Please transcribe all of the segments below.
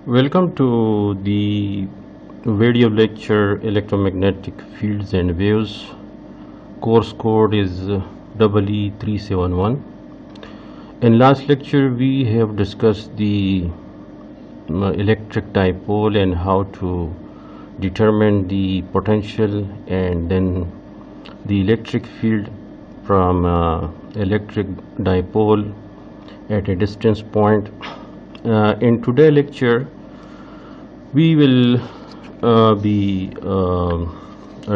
Welcome to the video lecture Electromagnetic Fields and Waves. Course code is EE371. In last lecture we have discussed the electric dipole and how to determine the potential and then the electric field from electric dipole at a distance point. In today's lecture we will be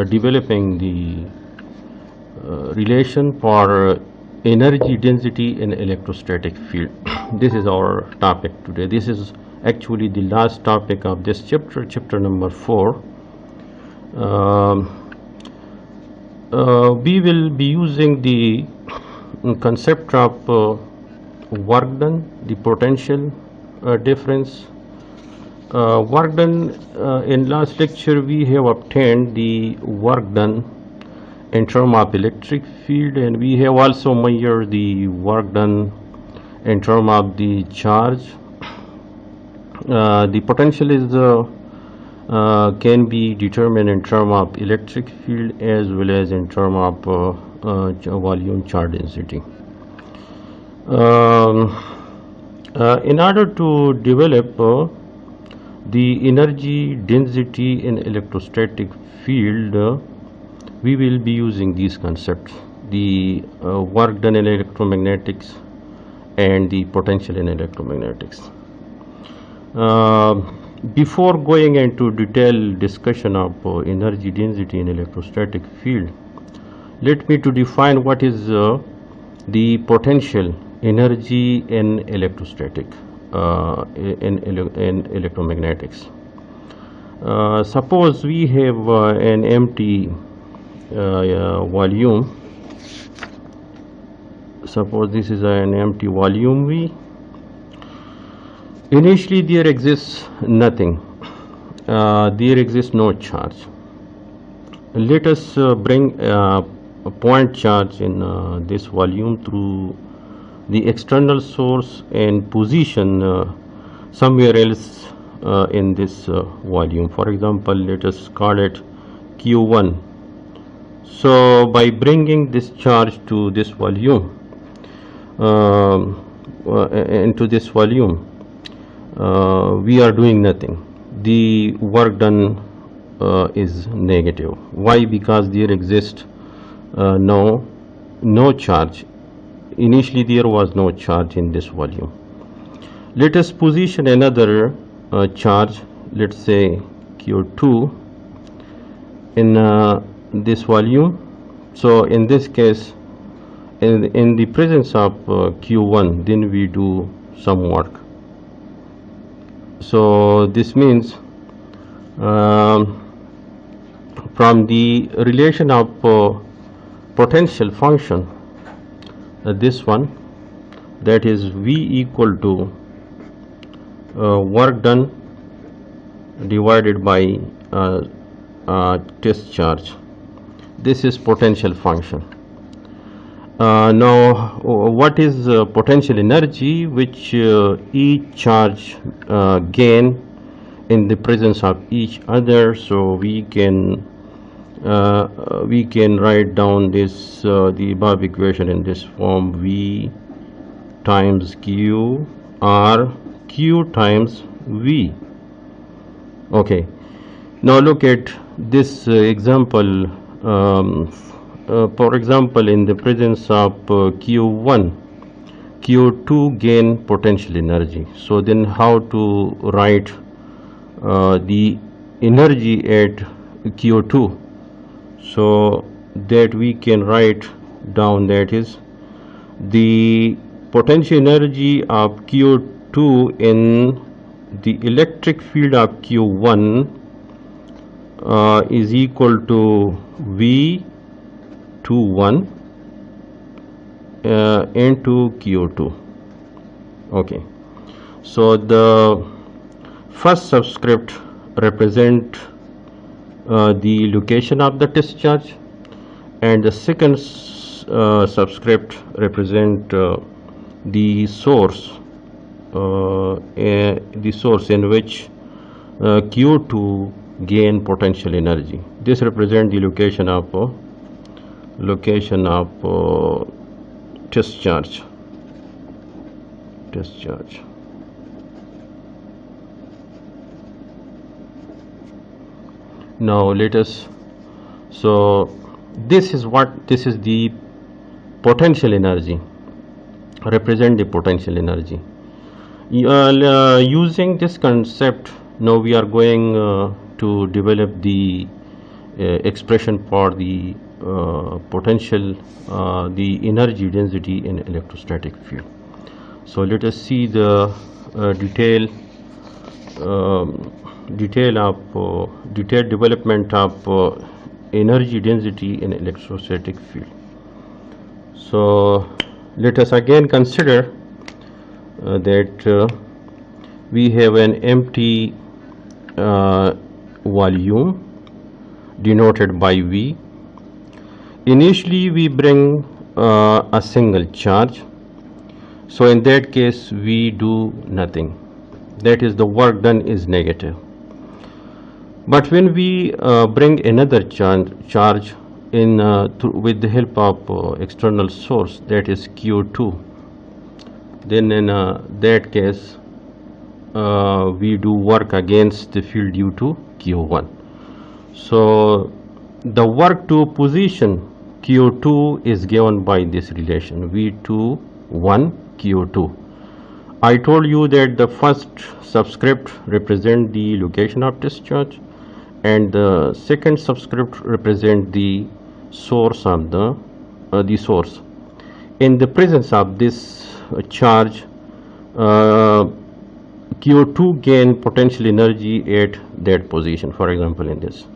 developing the relation for energy density in electrostatic field. This is our topic today. This is actually the last topic of this chapter number 4. We will be using the concept of work done, the potential difference. Work done, in last lecture we have obtained the work done in terms of electric field, and we have also measured the work done in terms of the charge. The potential is can be determined in terms of electric field as well as in terms of volume charge density. In order to develop the energy density in electrostatic field, we will be using these concepts: the work done in electromagnetics and the potential in electromagnetics. Before going into detailed discussion of energy density in electrostatic field, let me to define what is the potential energy in electrostatic in electromagnetics. Suppose we have an empty volume. Suppose this is an empty volume V. Initially there exists nothing, there exists no charge. Let us bring a point charge in this volume through the external source and position somewhere else in this volume. For example, let us call it Q1. So by bringing this charge to this volume, into this volume, we are doing nothing. The work done is negative. Why? Because there exists no charge. Initially there was no charge in this volume. Let us position another charge, let's say Q2, in this volume. So in this case, in the presence of Q1, then we do some work. So this means from the relation of potential function, this one, that is V equal to work done divided by test charge. This is potential function. Now what is potential energy, which each charge gain in the presence of each other? So we can write down this the above equation in this form: V times Q or Q times V. Okay, now look at this example. For example, in the presence of Q1, Q2 gain potential energy. So then how to write the energy at Q2? So that we can write down, that is the potential energy of Q2 in the electric field of Q1 is equal to V21 into Q2. Okay, so the first subscript represent the location of the test charge, and the second subscript represent the source the source in which Q2 gain potential energy. This represents the location of test charge. Now let us, so this is the potential energy, represent the potential energy. Using this concept, now we are going to develop the expression for the potential, the energy density in electrostatic field. So let us see the detailed development of energy density in electrostatic field. So let us again consider that we have an empty volume denoted by V. Initially we bring a single charge, so in that case we do nothing, that is the work done is negative. But when we bring another charge in with the help of external source, that is Q2, then in that case we do work against the field due to Q1. So the work to position Q2 is given by this relation V21 Q2. I told you that the first subscript represent the location of discharge and the second subscript represent the source of the source. In the presence of this charge, Q2 gain potential energy at that position. For example, in this,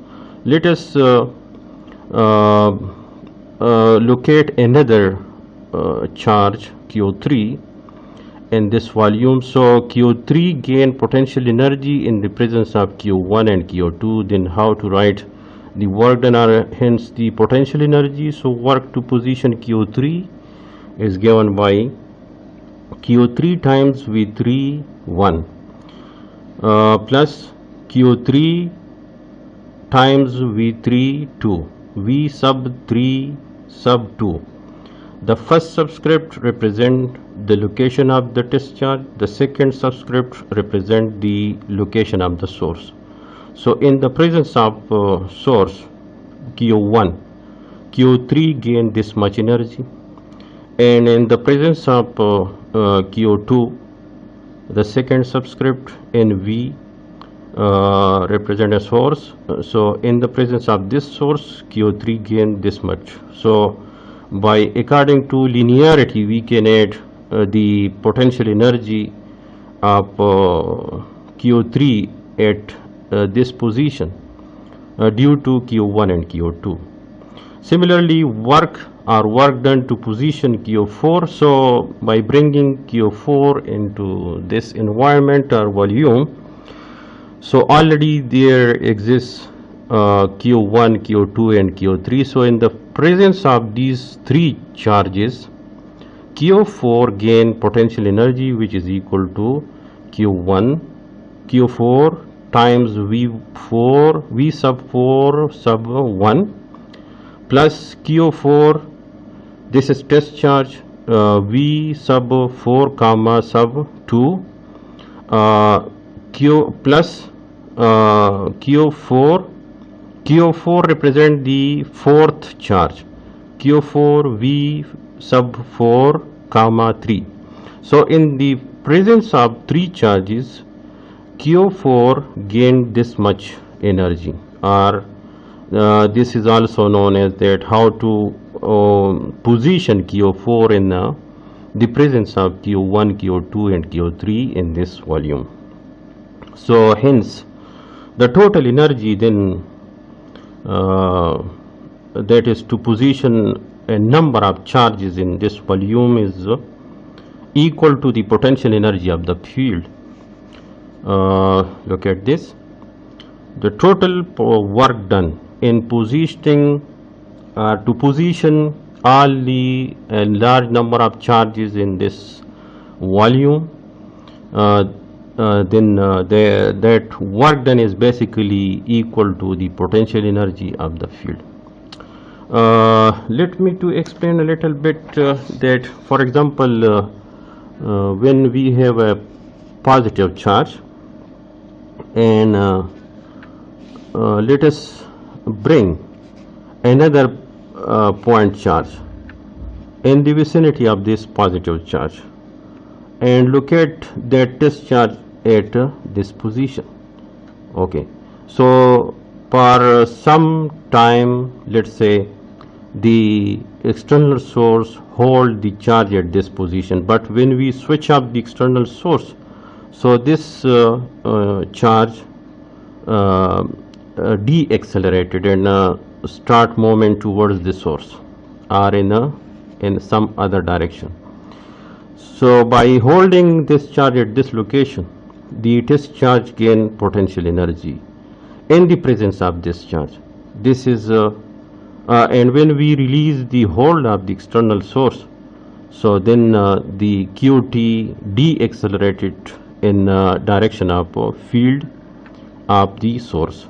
let us locate another charge Q3 in this volume. So Q3 gain potential energy in the presence of Q1 and Q2. Then how to write the work done, or hence the potential energy? So work to position Q3 is given by Q3 times V31 plus Q3 times V32, V sub 3 sub 2. The first subscript represent the location of the discharge, the second subscript represent the location of the source. So in the presence of source Q1, Q3 gain this much energy, and in the presence of Q2, the second subscript in V represent a source. So in the presence of this source, Q3 gain this much. So by according to linearity, we can add the potential energy of Q3 at this position due to Q1 and Q2. Similarly, work done to position Q4. So by bringing Q4 into this environment or volume, so already there exists Q1, Q2 and Q3. So in the presence of these three charges, Q4 gain potential energy which is equal to Q4 times V4, V sub 4 sub 1 plus Q4, this is test charge, V sub 4 comma sub 2 Q plus Q4 represent the fourth charge, Q4 V sub 4 comma 3. So in the presence of three charges, Q4 gained this much energy, or this is also known as that how to position Q4 in the presence of Q1, Q2 and Q3 in this volume. So hence the total energy then that is to position a number of charges in this volume is equal to the potential energy of the field. Look at this, the total work done in positioning to position all the large number of charges in this volume that work done is basically equal to the potential energy of the field. Let me to explain a little bit that, for example, when we have a positive charge, and let us bring another point charge in the vicinity of this positive charge, and look at that test charge at this position. Okay, so for some time, let's say the external source hold the charge at this position, but when we switch up the external source, so this charge de-accelerated and start movement towards the source or in some other direction. So by holding this charge at this location, the test charge gain potential energy in the presence of this charge. This is and when we release the hold of the external source, so then the QT de-accelerated in direction of field of the source.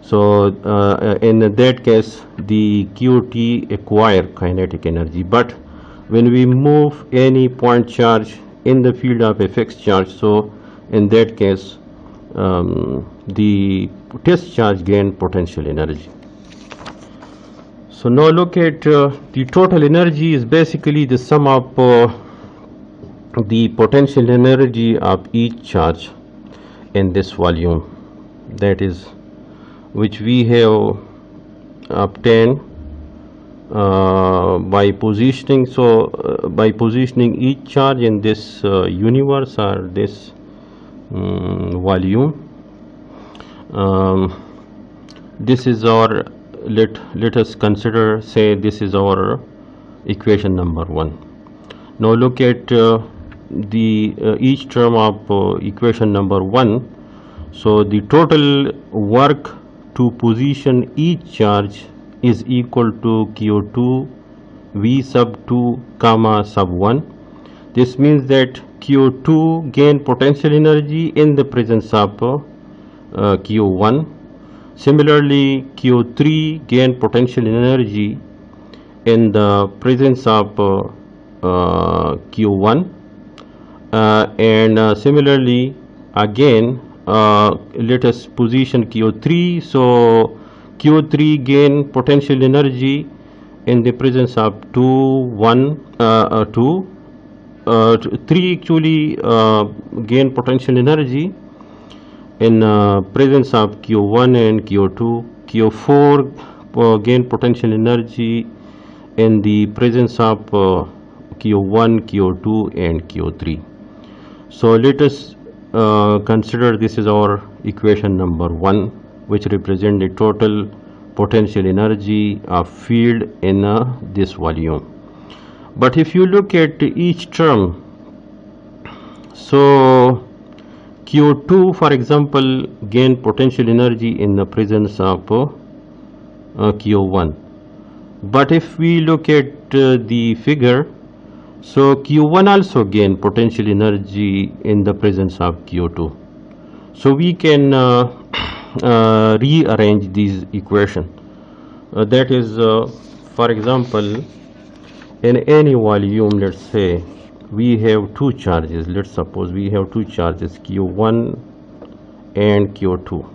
So in that case, the QT acquire kinetic energy. But when we move any point charge in the field of a fixed charge, so in that case, the test charge gain potential energy. So now look at the total energy is basically the sum of the potential energy of each charge in this volume, that is, which we have obtained by positioning. So by positioning each charge in this universe or this volume, this is our, let us consider, say this is our equation number 1. Now look at the each term of equation number 1. So the total work to position each charge is equal to Q2 V sub 2 comma sub 1. This means that Q2 gain potential energy in the presence of Q1. Similarly, Q3 gain potential energy in the presence of Q1, and similarly again let us position Q3. So Q3 gain potential energy in the presence of 2, 1, 2, 3 actually gain potential energy in presence of Q1 and Q2. Q4 gain potential energy in the presence of Q1, Q2 and Q3. So let us consider this is our equation number 1, which represent the total potential energy of field in this volume. But if you look at each term, so Q2 for example gain potential energy in the presence of Q1, but if we look at the figure, so Q1 also gain potential energy in the presence of Q2. So we can rearrange these equation. That is, for example, in any volume, let's say we have two charges. Let's suppose we have two charges, Q1 and Q2.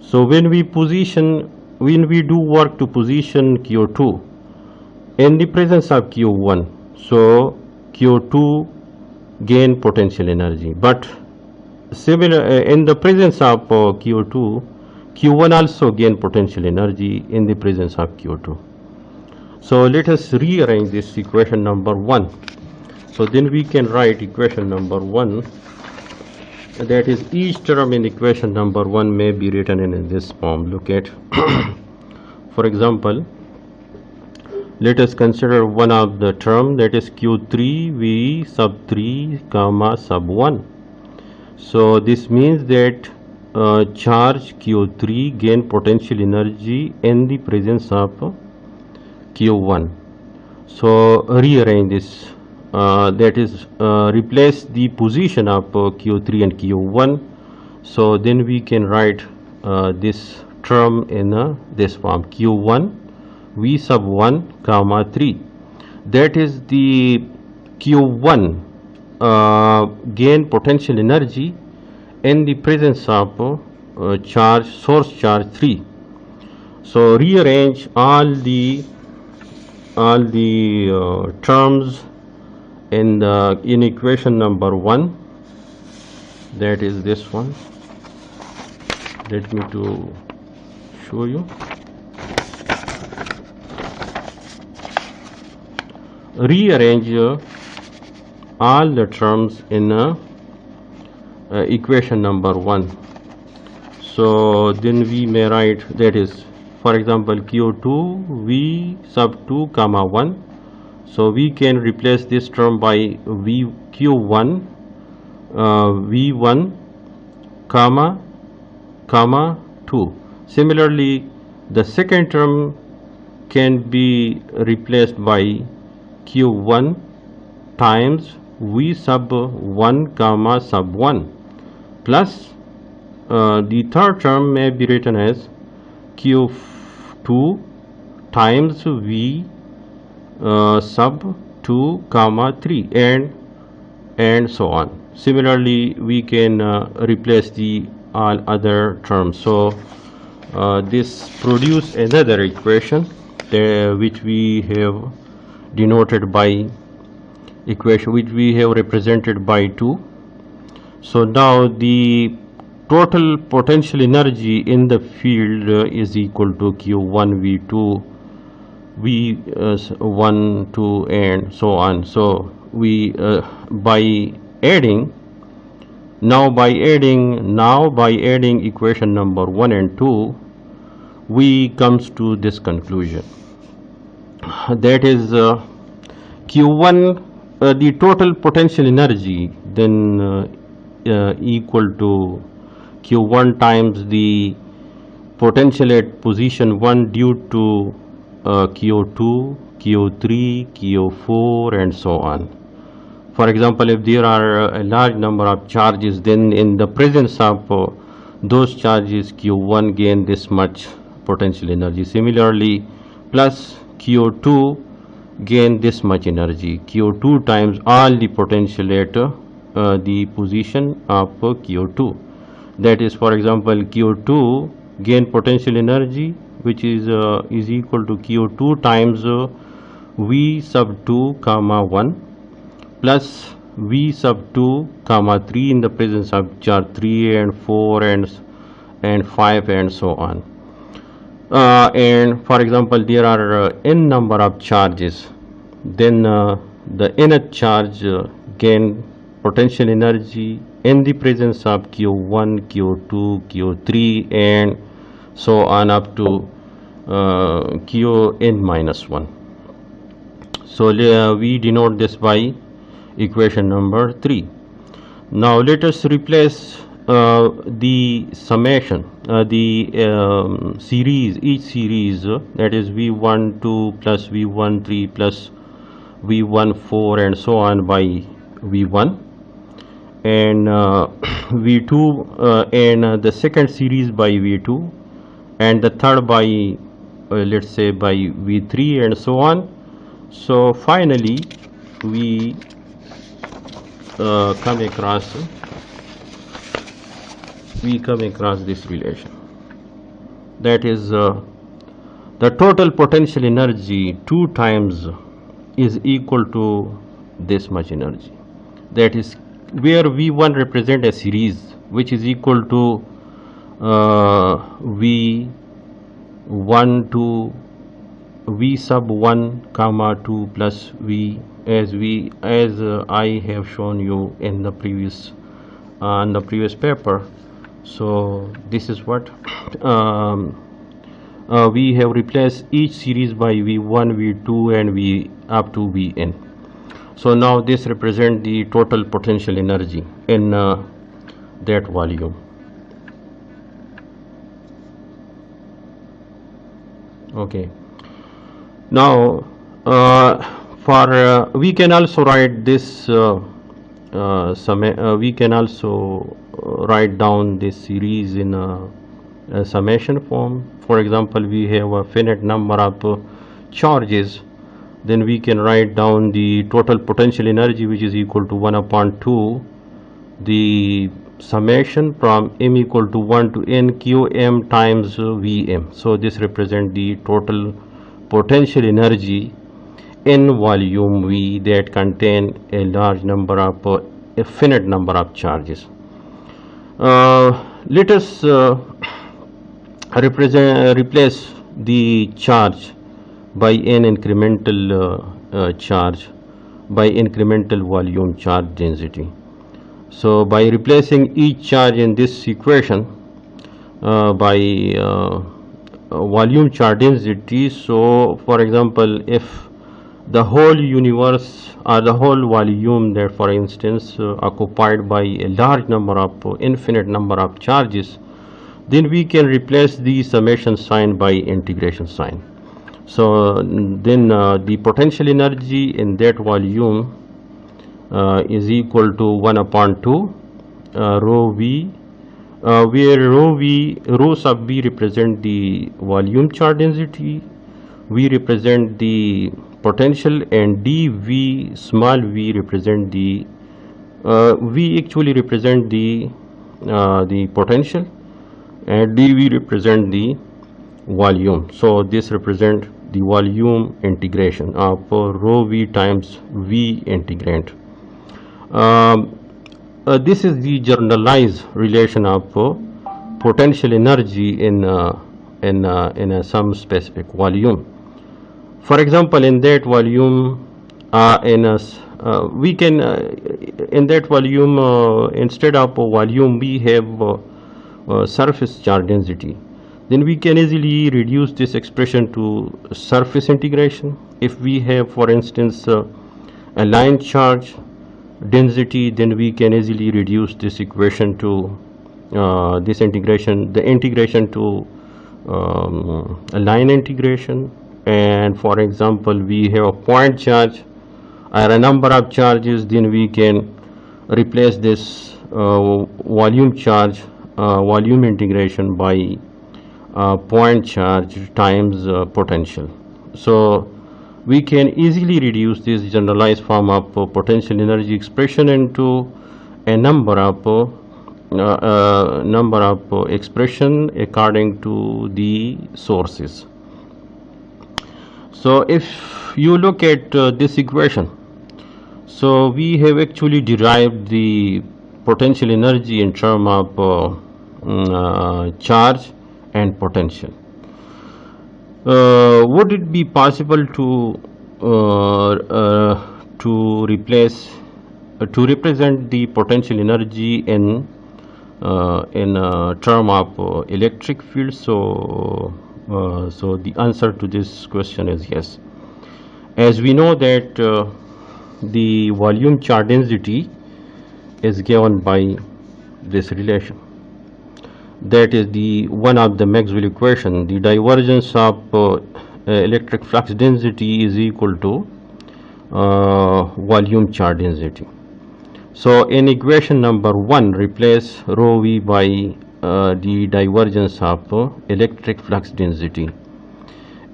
So when we do work to position Q2 in the presence of Q1, so Q2 gain potential energy, but similar in the presence of Q2, Q1 also gain potential energy in the presence of Q2. So let us rearrange this equation number 1. So then we can write equation number 1, that is each term in equation number 1 may be written in this form. Look at for example, let us consider one of the term, that is Q3 V sub 3 comma sub 1. So this means that charge Q3 gain potential energy in the presence of Q1. So rearrange this that is replace the position of Q3 and Q1. So then we can write this term in this form: Q1 V sub 1 comma 3. That is the Q1 gain potential energy in the presence of charge, source charge 3. So rearrange all the terms in equation number 1, that is this one. Let me to show you. Rearrange all the terms in equation number 1. So then we may write, that is, for example, Q2 V sub 2 comma 1. So we can replace this term by Q1 V1 comma 2. Similarly, the second term can be replaced by Q1 times V sub 1 comma sub 1 plus the third term may be written as Q2 times V sub 2 comma 3 and so on. Similarly, we can replace the all other terms. So this produce another equation which we have denoted by equation, which we have represented by 2. So now the total potential energy in the field is equal to Q1 V2 V1 2 and so on. So we by adding equation number 1 and 2, we comes to this conclusion, that is Q1 the total potential energy then equal to Q1 times the potential at position 1 due to Q2, Q3, Q4 and so on. For example, if there are a large number of charges, then in the presence of those charges, Q1 gain this much potential energy. Similarly, plus Q2 gain this much energy. Q2 times all the potential at the position of Q2. That is, for example, Q2 gain potential energy which is equal to Q2 times V sub 2 comma 1 plus V sub 2 comma 3 in the presence of charge 3 and 4 and 5 and so on. And for example, there are n number of charges, then the nth charge gain potential energy in the presence of Q1, Q2, Q3 and so on up to Qn minus 1. So we denote this by equation number 3. Now let us replace the summation, series, each series, that is V1 2 plus V1 3 plus V1 4 and so on by V1 and V2 and the second series by V2 and the third by let's say by V3 and so on. So finally we come across this relation, that is the total potential energy 2 times is equal to this much energy. That is where V1 represent a series which is equal to V1 to V sub 1 comma 2 plus V as I have shown you in the previous paper. So this is what we have replaced each series by V1, V2 and V up to Vn. So now this represents the total potential energy in that volume. Okay. Now For we can also write this we can also write down this series in a summation form. For example, we have a finite number of charges, then we can write down the total potential energy, which is equal to 1 upon 2 the summation from m equal to 1 to n qm times vm. So this represents the total potential energy in volume V that contain a large number of a finite number of charges. Let us replace the charge by an incremental charge by incremental volume charge density. So by replacing each charge in this equation by volume charge density, so for example, if the whole universe or the whole volume that for instance occupied by a large number of infinite number of charges, then we can replace the summation sign by integration sign. So then the potential energy in that volume is equal to 1 upon 2 rho v, where rho sub v represent the volume charge density, v represent the potential, and dv small v represent the v actually represent the potential, and dv represent the volume. So this represent the volume integration of rho v times v integrand. This is the generalized relation of potential energy in some specific volume. For example, in that volume, we can in that volume instead of volume we have surface charge density. Then we can easily reduce this expression to surface integration. If we have, for instance, a line charge density, then we can easily reduce this equation to the integration to a line integration. And for example, we have a point charge or a number of charges, then we can replace this volume charge volume integration by point charge times potential. So we can easily reduce this generalized form of potential energy expression into a number of expression according to the sources. So if you look at this equation, so we have actually derived the potential energy in terms of charge and potential. Would it be possible to represent the potential energy in term of electric field? So the answer to this question is yes. As we know that the volume charge density is given by this relation, that is the one of the Maxwell equation. The divergence of electric flux density is equal to volume charge density. So in equation number 1, replace rho v by the divergence of electric flux density,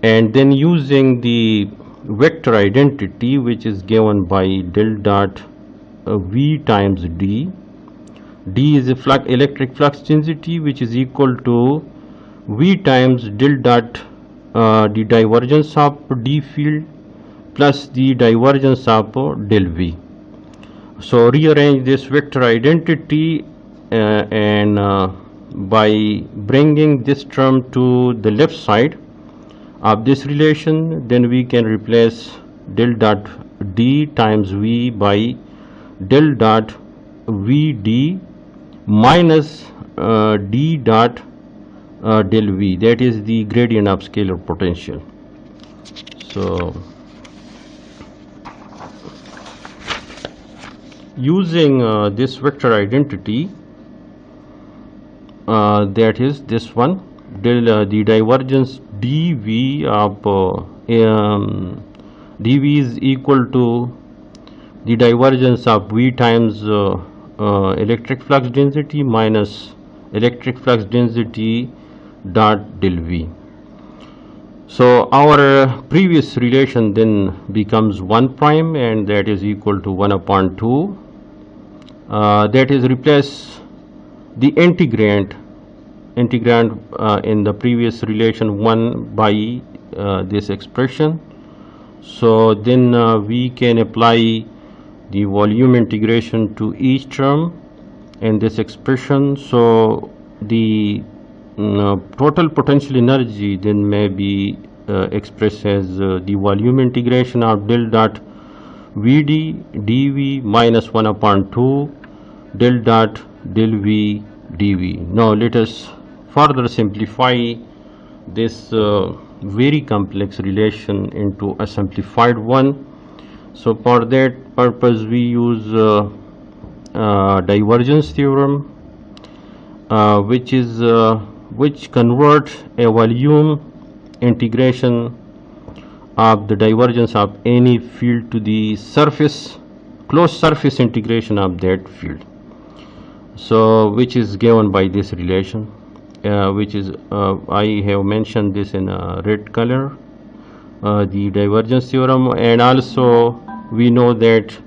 and then using the vector identity which is given by del dot v times d. D is a electric flux density, which is equal to V times del dot the divergence of D field plus the divergence of del V. So rearrange this vector identity and by bringing this term to the left side of this relation, then we can replace del dot D times V by del dot Vd minus d dot del V, that is the gradient of scalar potential. So using this vector identity, that is this one, the divergence dV of dV is equal to the divergence of V times electric flux density minus electric flux density dot del V. So our previous relation then becomes 1 prime, and that is equal to 1 upon 2. That is replace the integrand in the previous relation 1 by this expression. So then we can apply the volume integration to each term in this expression. So the total potential energy then may be expressed as the volume integration of del dot Vd dV minus 1 upon 2 del dot del V dV. Now let us further simplify this very complex relation into a simplified one. So for that purpose we use divergence theorem, which converts a volume integration of the divergence of any field to the surface, closed surface integration of that field. So which is given by this relation, which is I have mentioned this in red color, the divergence theorem. And also we know that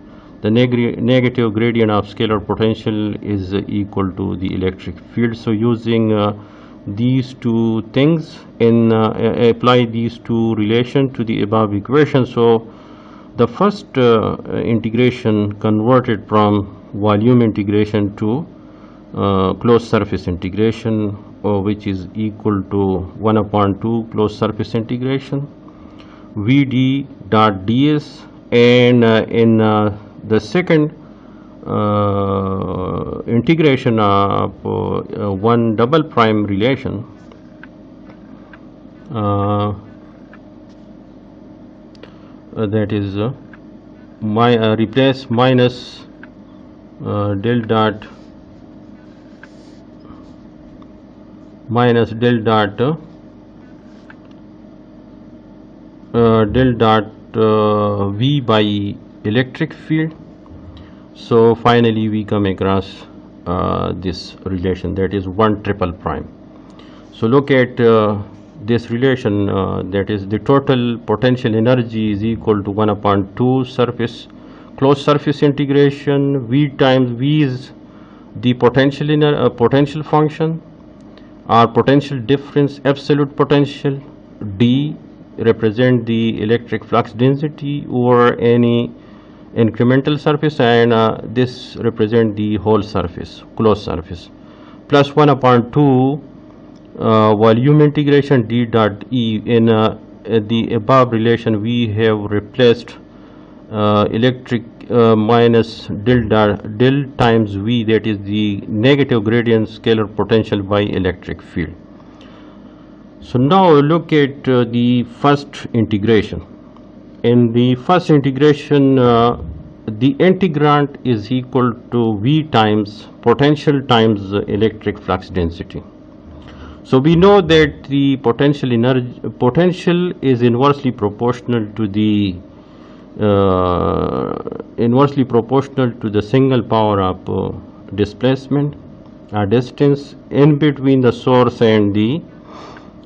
the negative gradient of scalar potential is equal to the electric field. So using these two things and apply these two relation to the above equation. So the first integration converted from volume integration to closed surface integration, which is equal to 1 upon 2 closed surface integration Vd dot ds, and in the second integration of one double prime relation, that is replace minus del dot V by electric field. So finally we come across this relation, that is 1 triple prime. So look at this relation, that is the total potential energy is equal to 1 upon 2 closed surface integration. V times V is the potential function or potential difference, absolute potential. D represent the electric flux density over any incremental surface, and this represent the whole surface, closed surface, plus 1 upon 2 volume integration d dot e. In the above relation we have replaced electric minus del times V, that is the negative gradient scalar potential by electric field. So now look at the first integration. In the first integration, the integrand is equal to V times potential times electric flux density. So we know that the potential is inversely proportional to the single power of displacement distance in between the source and the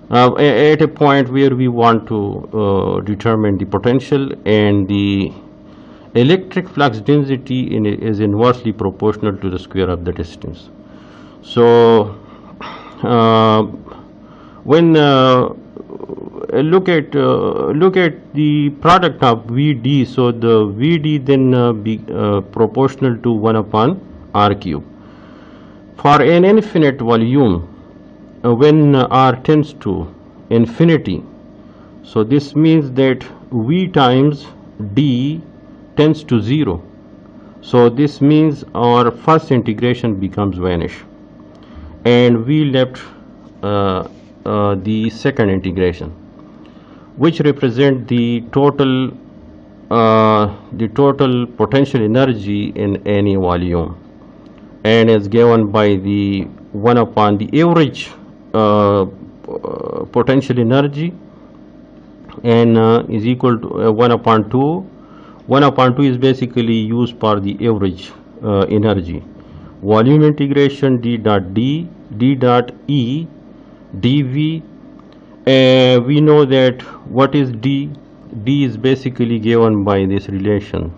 at a point where we want to determine the potential, and the electric flux density is inversely proportional to the square of the distance. So when look at the product of Vd, so the Vd then be proportional to 1 upon r cube. For an infinite volume, when r tends to infinity, so this means that V times d tends to 0. So this means our first integration becomes vanish, and we left the second integration, which represent the total potential energy in any volume, and is given by the 1 upon the average potential energy and is equal to 1 upon 2. 1 upon 2 is basically used for the average energy. Volume integration d dot e dv. We know that what is d. D is basically given by this relation.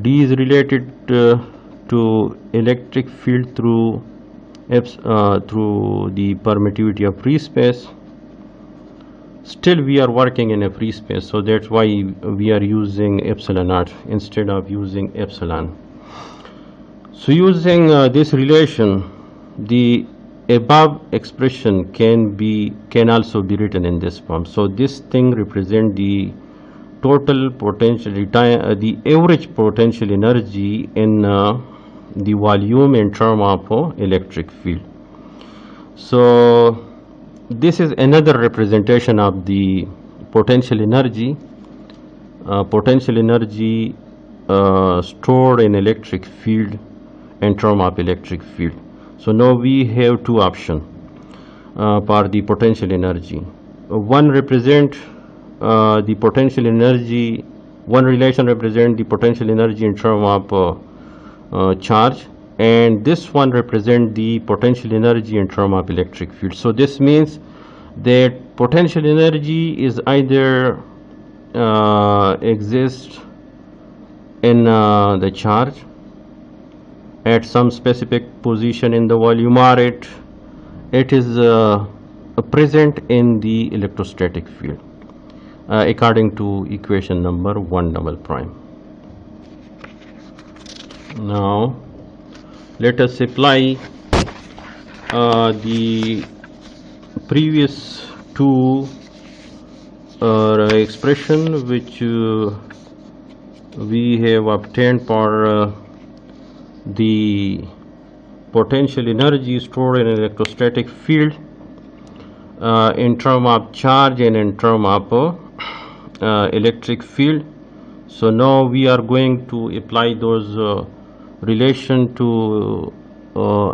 D is related to electric field through the permittivity of free space. Still we are working in a free space, so that's why we are using epsilon naught instead of using epsilon. So using this relation, the above expression can also be written in this form. So this thing represents the total potential, the average potential energy in the volume in terms of electric field. So this is another representation of the potential energy. Stored in electric field in terms of electric field. So now we have two options for the potential energy. One represent the potential energy. One relation represent the potential energy in terms of charge, and this one represent the potential energy in terms of electric field. So this means that potential energy is either exist in the charge at some specific position in the volume, or it is present in the electrostatic field according to equation number 1 double prime. Now let us apply the previous two expression which we have obtained for the potential energy stored in an electrostatic field in terms of charge and in terms of electric field. So now we are going to apply those relation to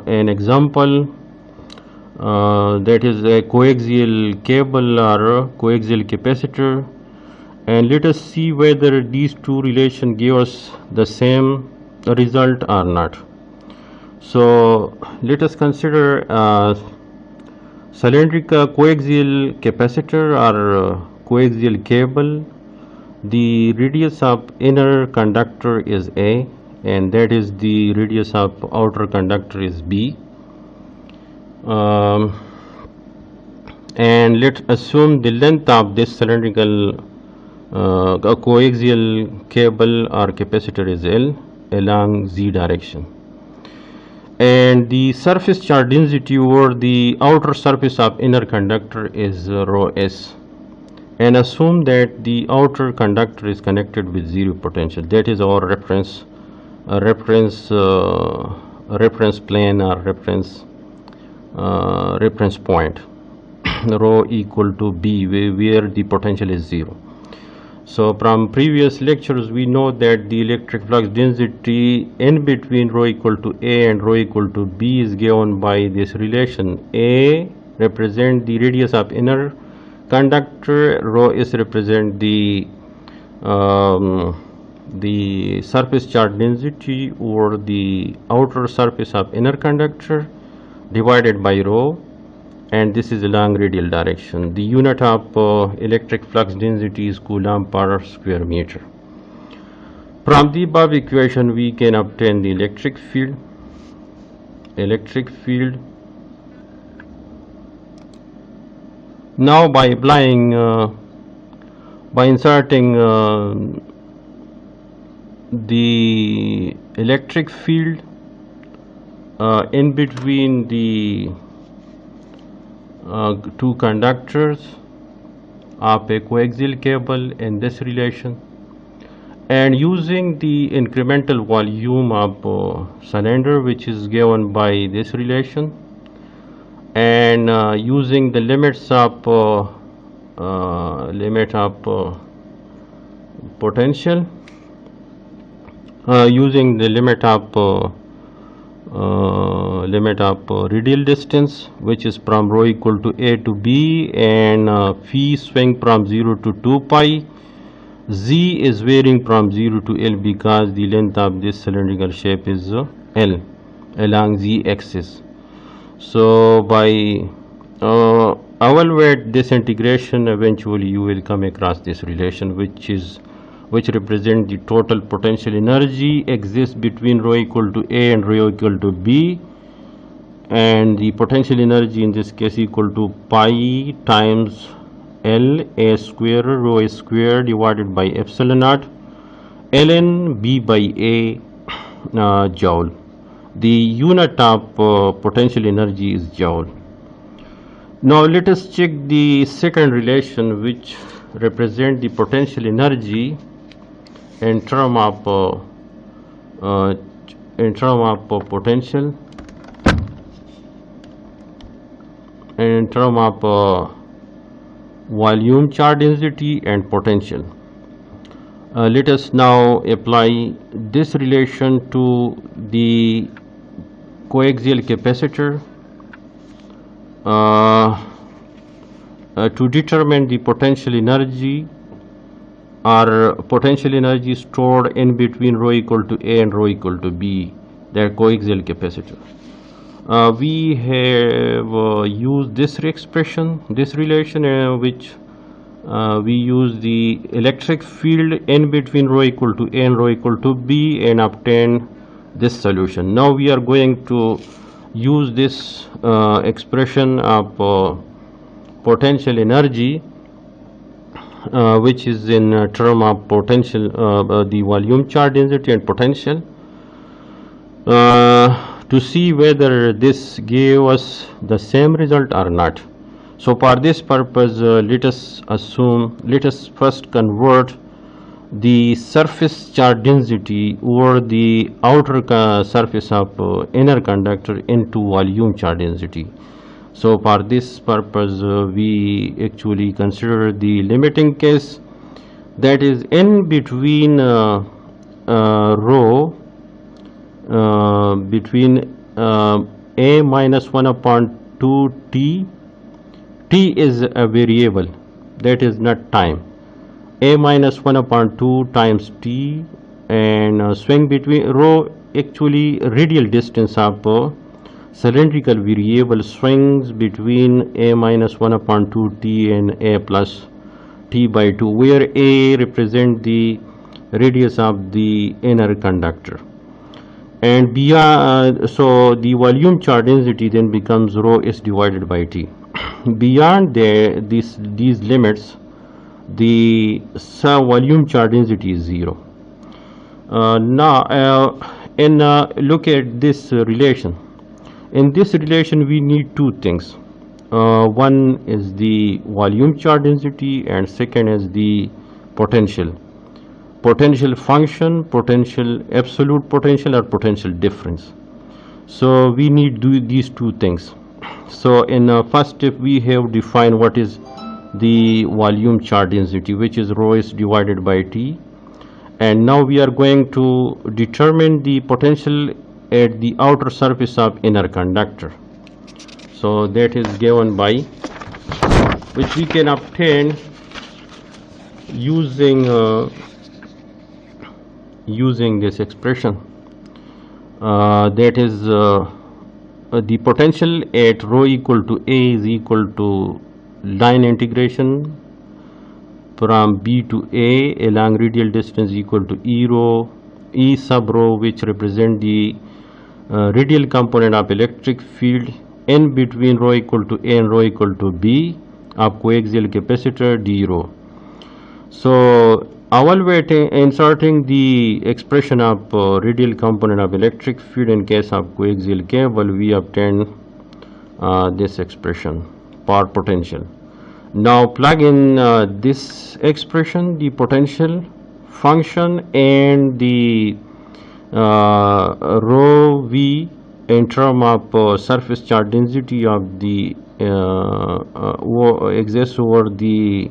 an example that is a coaxial cable or a coaxial capacitor, and let us see whether these two relations give us the same result or not. So let us consider cylindrical coaxial capacitor or coaxial cable. The radius of inner conductor is A, and that is the radius of outer conductor is B. And let's assume the length of this cylindrical coaxial cable or capacitor is L along Z direction, and the surface charge density over the outer surface of inner conductor is rho s, and assume that the outer conductor is connected with zero potential. That is our reference plane or reference point rho equal to B, where the potential is zero. So from previous lectures we know that the electric flux density in between rho equal to A and rho equal to B is given by this relation. A represent the radius of inner conductor, rho is represent the surface charge density over the outer surface of inner conductor divided by rho, and this is along radial direction. The unit of electric flux density is coulomb per square meter. From the above equation we can obtain the electric field. Now by applying by inserting the electric field in between the two conductors of a coaxial cable in this relation, and using the incremental volume of cylinder which is given by this relation, and using the limits of potential, using the limit of limit of radial distance, which is from rho equal to a to b, and phi swing from 0 to 2 pi. Z is varying from 0 to L because the length of this cylindrical shape is L along Z axis. So by evaluate this integration, eventually you will come across this relation, which represent the total potential energy exists between rho equal to A and rho equal to B, and the potential energy in this case equal to pi times L A square rho square divided by epsilon naught ln B by A joule. The unit of potential energy is joule. Now let us check the second relation, which represent the potential energy in term of potential and in term of volume charge density and potential. Let us now apply this relation to the coaxial capacitor to determine the potential energy or potential energy stored in between rho equal to A and rho equal to B, that coaxial capacitor. We have used this expression, this relation, which we use the electric field in between rho equal to A and rho equal to B and obtain this solution. Now we are going to use this expression of potential energy, which is in term of potential, the volume charge density and potential, to see whether this gave us the same result or not. So for this purpose, let us first convert the surface charge density over the outer surface of inner conductor into volume charge density. So for this purpose, we actually consider the limiting case, that is in between rho between A minus 1 upon 2 t. T is a variable, that is not time. A minus 1 upon 2 times t, and swing between rho, actually radial distance of cylindrical variable swings between A minus 1 upon 2 t and A plus t by 2, where A represent the radius of the inner conductor. And beyond, so the volume charge density then becomes rho s divided by t. Beyond these limits, the volume charge density is 0. Now look at this relation. In this relation we need two things. One is the volume charge density, and second is the potential function, potential absolute potential, or potential difference. So we need these two things. So in first step we have defined what is the volume charge density, which is rho s divided by t, and now we are going to determine the potential at the outer surface of inner conductor. So that is given by, which we can obtain using this expression, that is the potential at rho equal to A is equal to line integration from B to A along radial distance equal to E sub rho, which represent the radial component of electric field in between rho equal to A and rho equal to B of coaxial capacitor d rho. So inserting the expression of radial component of electric field in case of coaxial cable, we obtain this expression for potential. Now plug in this expression, the potential function, and the rho v in term of surface charge density of the exists over the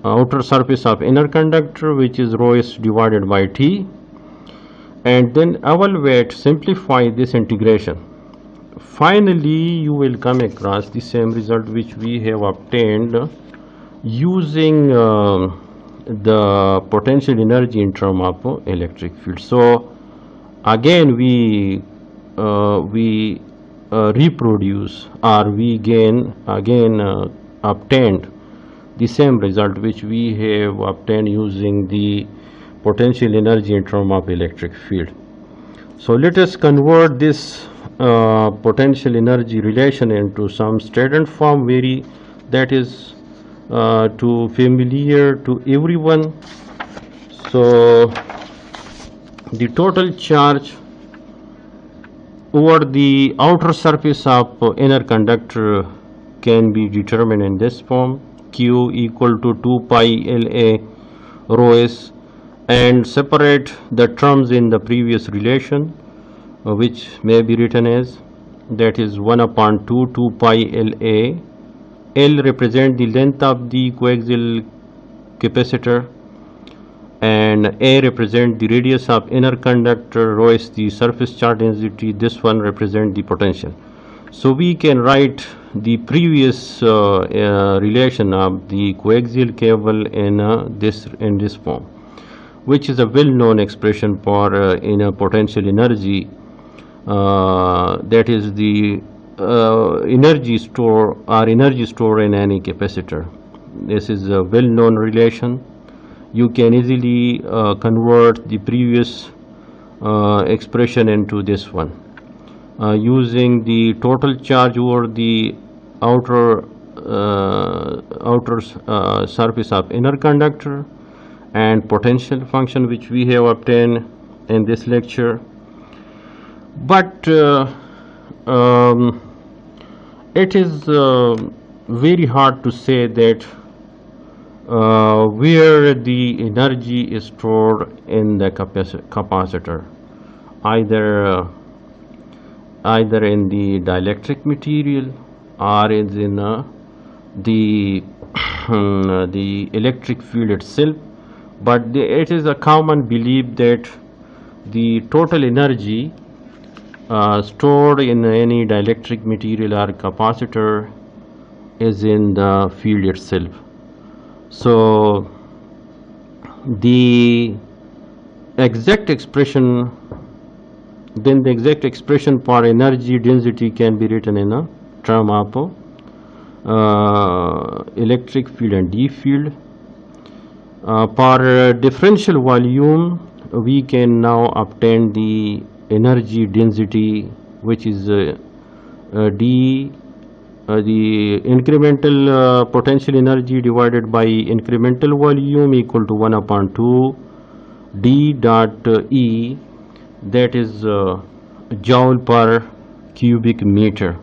outer surface of inner conductor, which is rho s divided by t. and then evaluate, simplify this integration. Finally you will come across the same result which we have obtained using the potential energy in terms of electric field. So again we reproduce, or we gain again obtained the same result which we have obtained using the potential energy in terms of electric field. So let us convert this potential energy relation into some standard form that is to familiar to everyone. So the total charge over the outer surface of inner conductor can be determined in this form: Q equal to 2 pi La rho s, and separate the terms in the previous relation, which may be written as, that is 1 upon 2 pi La. L represent the length of the coaxial capacitor, and A represent the radius of inner conductor, rho is the surface charge density, this one represent the potential. So we can write the previous relation of the coaxial cable in this form, which is a well-known expression for in potential energy, that is the energy store in any capacitor. This is a well-known relation. You can easily convert the previous expression into this one using the total charge over the outer surface of inner conductor and potential function which we have obtained in this lecture. But it is very hard to say that where the energy is stored in the capacitor, either in the dielectric material or is in the the electric field itself. But it is a common belief that the total energy stored in any dielectric material or capacitor is in the field itself. So the exact expression for energy density can be written in a term of electric field and D field. For differential volume, we can now obtain the energy density, which is D, the incremental potential energy divided by incremental volume, equal to 1 upon 2 D dot E, that is joule per cubic meter.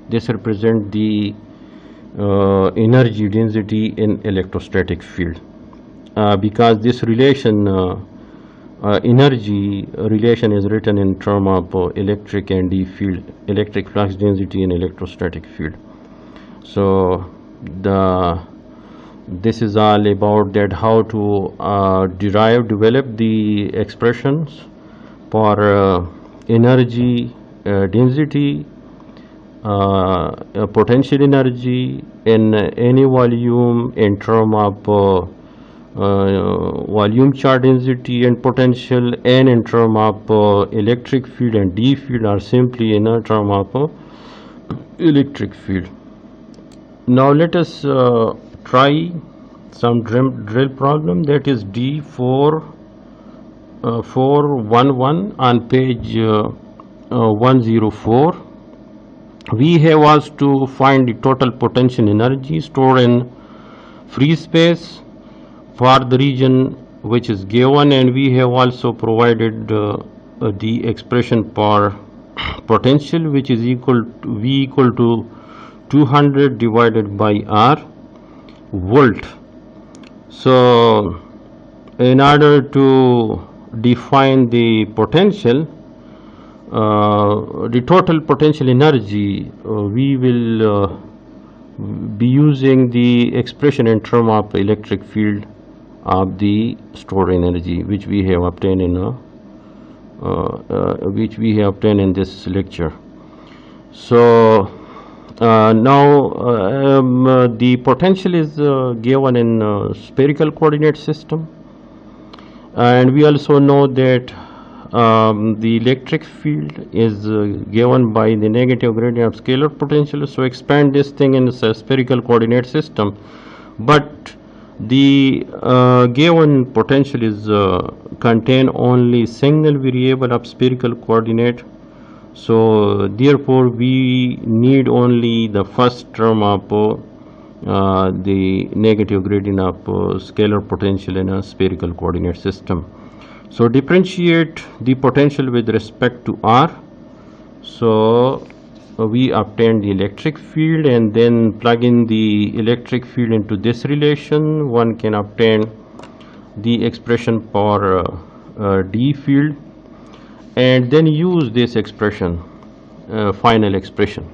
This represents the energy density in electrostatic field. Because this relation energy relation is written in term of electric and D field, electric flux density in electrostatic field. So this is all about that, how to develop the expressions for energy density, potential energy in any volume in term of volume charge density and potential, and in term of electric field and D field, are simply in a term of electric field. Now let us try some drill problem, that is D4 411 on page 104. We have asked to find the total potential energy stored in free space for the region which is given, and we have also provided the expression for potential, which is equal to V equal to 200 divided by R volt. So in order to define the potential, the total potential energy, we will be using the expression in terms of electric field of the stored energy, which we have obtained in which we have obtained in this lecture. So now the potential is given in spherical coordinate system, and we also know that the electric field is given by the negative gradient of scalar potential. So expand this thing in a spherical coordinate system, but the given potential is contain only single variable of spherical coordinate. So therefore we need only the first term of the negative gradient of scalar potential in a spherical coordinate system. So differentiate the potential with respect to r. So we obtain the electric field and then plug in the electric field into this relation. One can obtain the expression for d field, and then use this expression, final expression,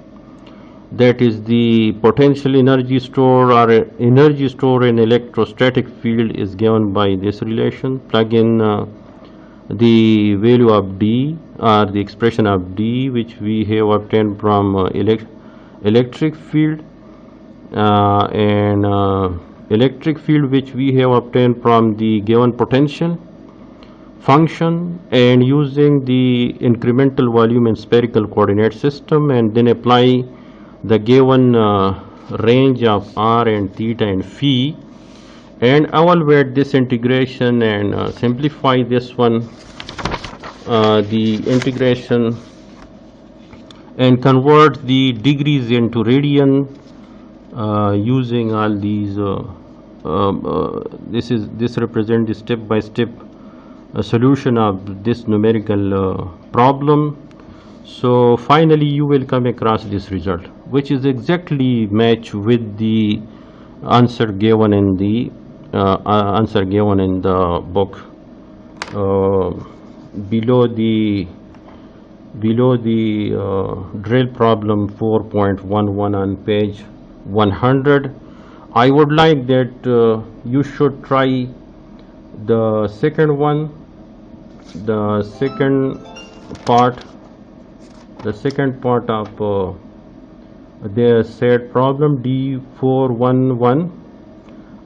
that is the potential energy store or energy store in electrostatic field is given by this relation. Plug in the value of d or the expression of d which we have obtained from electric field, and electric field which we have obtained from the given potential function, and using the incremental volume in spherical coordinate system, and then apply the given range of r and theta and phi, and evaluate this integration and simplify this one, the integration, and convert the degrees into radian using all these this represents the step by step solution of this numerical problem. So finally you will come across this result, which is exactly match with the answer given in the book. Below the drill problem 4.11 on page 100. I would like that you should try the second one, the second part of their said problem D411.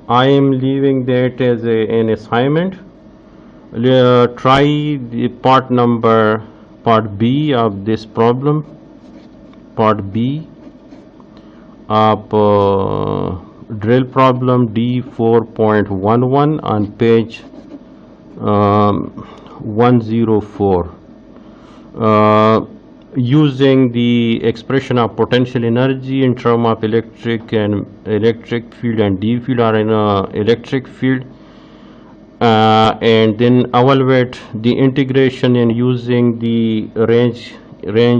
I am leaving that as an assignment. Try the part B of this problem, part B of drill problem D4.11 on page 104, using the expression of potential energy in terms of electric field and d field are in electric field, and then evaluate the integration and using the range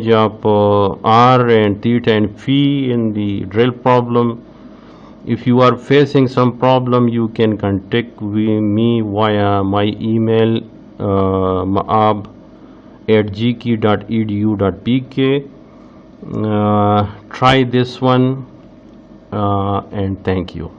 of r and theta and phi in the drill problem. If you are facing some problem, you can contact me via my email maab@gk.edu.pk. Try this one and thank you.